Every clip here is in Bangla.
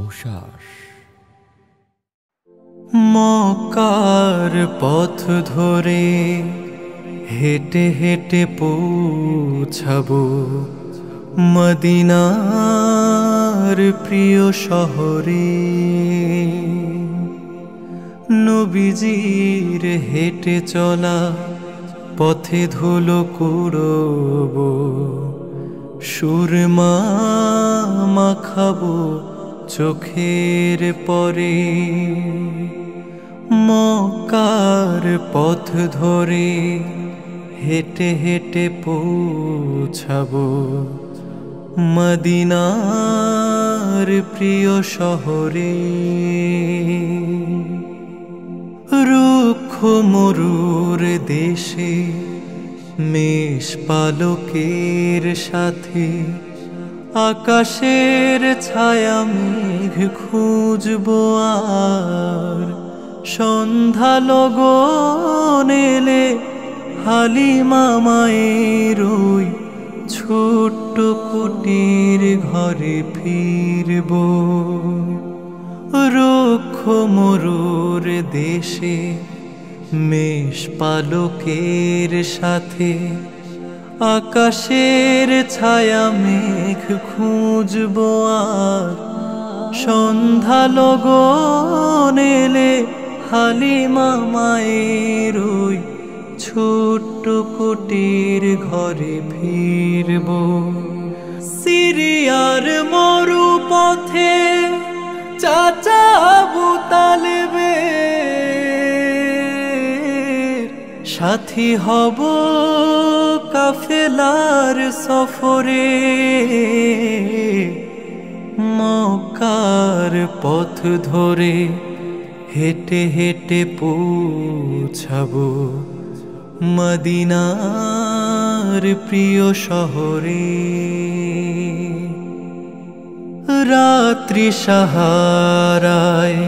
মৌশাস। মক্কার পথ ধরে হেঁটে হেঁটে পৌঁছাবো মদিনার প্রিয় শহরে। নবীজির হেঁটে চলা পথে ধুলো কুড়ব, সুরমা মাখাবো চোখের পরে। মক্কার পথ ধরে হেঁটে হেঁটে পৌঁছাবো মদিনার প্রিয় শহরে। রুক্ষ মরুর দেশে মেষ পালকের সাথে আকাশের ছায়া মেঘ খুঁজবো আর। সন্ধ্যা লগন এলে হালিমা মায়ের ওই ছোট্ট কুটির ঘরে ফিরবো। রুক্ষ মরুর দেশে মেষ পালকের সাথে আকাশের ছায়া মেঘ খুঁজবো আর। সন্ধ্যা লগন এলে হালিমা মায়ের ওই ছোট্ট কুটির ঘরে ফিরবো। সিরিয়ার মরু পথে চাচা আবু তালেবের সাথী হব কাফেলার সফরে। মক্কার পথ ধরে হেঁটে হেঁটে পৌঁছাবো মদিনার প্রিয় শহরে। রাত্রি সাহারায়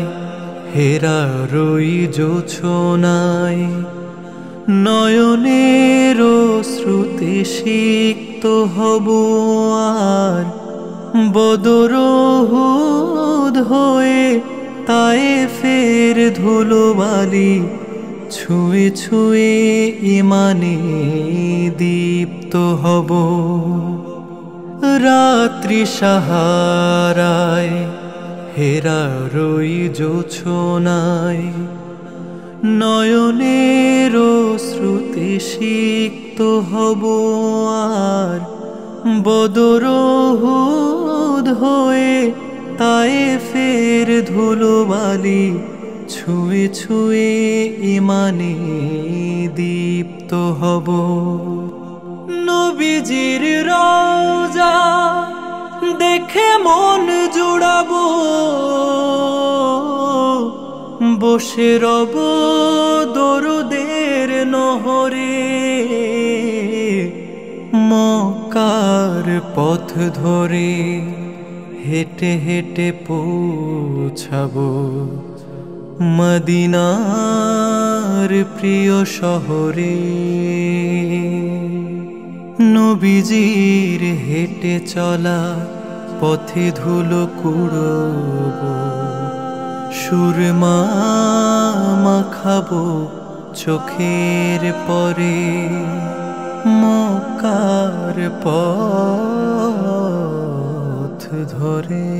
হেরার ওই জোছনায় নয়নের শ্রুতে সিক্ত হব আর। বদর উহুদ হয়ে তায়েফের ধুলোবালি ছুঁয়ে ছুঁয়ে ইমানে দীপ্ত হব। রাত্রি সাহারায় হেরার ওই জোছনায় নয়নের শ্রুতে সিক্ত হব আর। বদর উহুদ হয়ে তায়েফের ধুলোবালি ছুঁয়ে ছুঁয়ে ইমানে দীপ্ত হব। নবীজির রওজা দেখে মন জুড়াবো, বসে রব দরুদের নহরে। মক্কার পথ ধরে হেঁটে হেঁটে পৌঁছাবো মদিনার প্রিয় শহরে। নবীজির হেঁটে চলা পথে ধুলো কুড়ব, সুরমা মাখাবো চোখের পরে। মক্কার পথ ধরে।